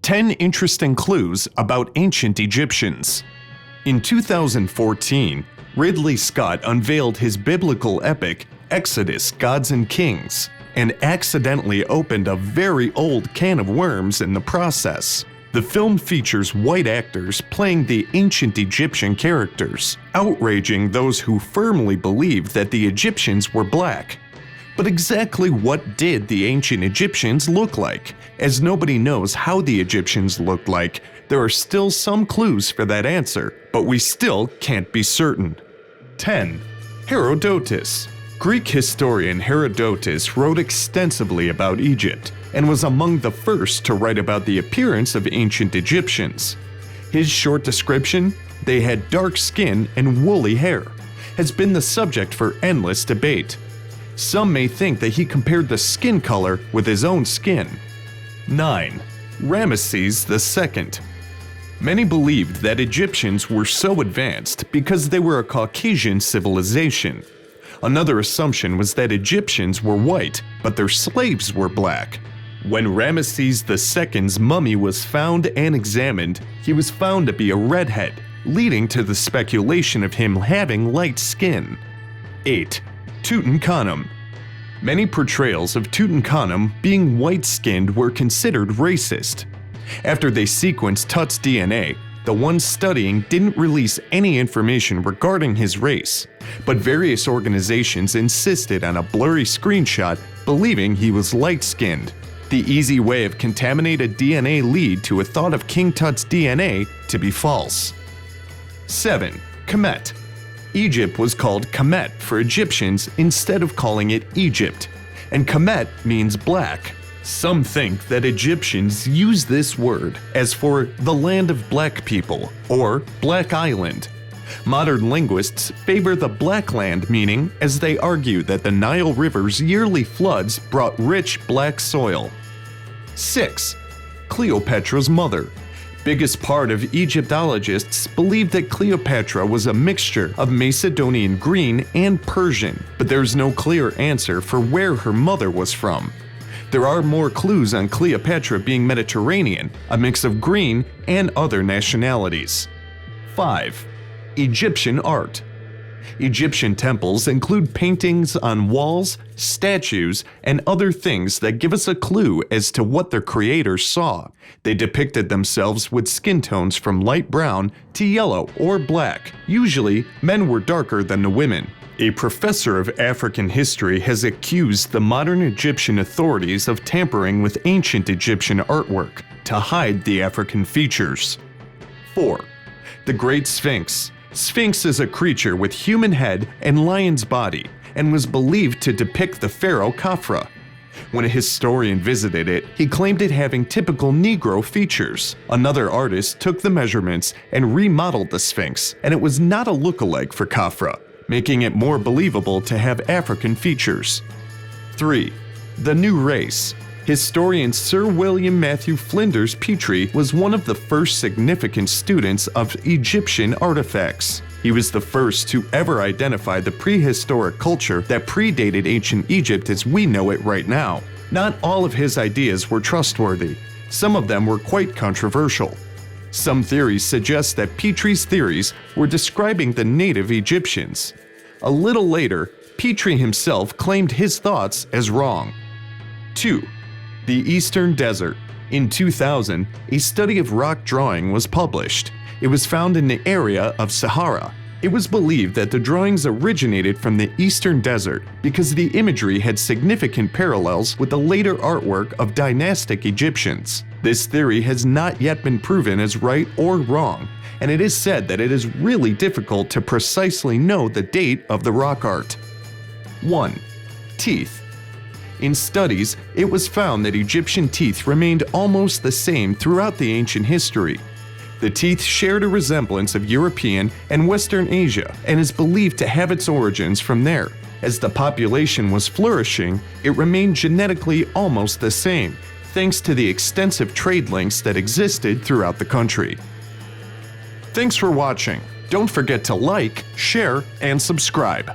10 interesting clues about ancient Egyptians. In 2014, Ridley Scott unveiled his biblical epic, Exodus: Gods and Kings, and accidentally opened a very old can of worms in the process. The film features white actors playing the ancient Egyptian characters, outraging those who firmly believed that the Egyptians were black. But exactly what did the ancient Egyptians look like? As nobody knows how the Egyptians looked like, there are still some clues for that answer, but we still can't be certain. 10. Herodotus. Greek historian Herodotus wrote extensively about Egypt and was among the first to write about the appearance of ancient Egyptians. His short description, "They had dark skin and woolly hair," has been the subject for endless debate. Some may think that he compared the skin color with his own skin. 9. Ramesses II. Many believed that Egyptians were so advanced because they were a Caucasian civilization. Another assumption was that Egyptians were white, but their slaves were black. When Ramesses II's mummy was found and examined, he was found to be a redhead, leading to the speculation of him having light skin. 8. Tootin Khanam. Many portrayals of Tootin Khanam being white-skinned were considered racist. After they sequenced Tut's DNA, the ones studying didn't release any information regarding his race, but various organizations insisted on a blurry screenshot believing he was light-skinned. The easy way of contaminated DNA lead to a thought of King Tut's DNA to be false. 7. Kemet. Egypt was called Kemet for Egyptians instead of calling it Egypt, and Kemet means black. Some think that Egyptians use this word as for the land of black people or Black Island. Modern linguists favor the Black Land meaning as they argue that the Nile River's yearly floods brought rich black soil. 6. Cleopatra's mother. Biggest part of Egyptologists believe that Cleopatra was a mixture of Macedonian green and Persian, but there's no clear answer for where her mother was from. There are more clues on Cleopatra being Mediterranean, a mix of green and other nationalities. 5. Egyptian art. Egyptian temples include paintings on walls, statues, and other things that give us a clue as to what their creators saw. They depicted themselves with skin tones from light brown to yellow or black. Usually, men were darker than the women. A professor of African history has accused the modern Egyptian authorities of tampering with ancient Egyptian artwork to hide the African features. 4. The Great Sphinx. Sphinx is a creature with human head and lion's body and was believed to depict the pharaoh Khafra. When a historian visited it, he claimed it having typical Negro features. Another artist took the measurements and remodeled the Sphinx, and it was not a look-alike for Khafra, making it more believable to have African features. 3. The New Race. Historian Sir William Matthew Flinders Petrie was one of the first significant students of Egyptian artifacts. He was the first to ever identify the prehistoric culture that predated ancient Egypt as we know it right now. Not all of his ideas were trustworthy. Some of them were quite controversial. Some theories suggest that Petrie's theories were describing the native Egyptians. A little later, Petrie himself claimed his thoughts as wrong. 2. The Eastern Desert. In 2000, a study of rock drawing was published. It was found in the area of Sahara. It was believed that the drawings originated from the Eastern Desert because the imagery had significant parallels with the later artwork of dynastic Egyptians. This theory has not yet been proven as right or wrong, and it is said that it is really difficult to precisely know the date of the rock art. 1. Teeth. In studies, it was found that Egyptian teeth remained almost the same throughout the ancient history. The teeth shared a resemblance of European and Western Asia and is believed to have its origins from there. As the population was flourishing, it remained genetically almost the same, thanks to the extensive trade links that existed throughout the country. Thanks for watching. Don't forget to like, share, and subscribe.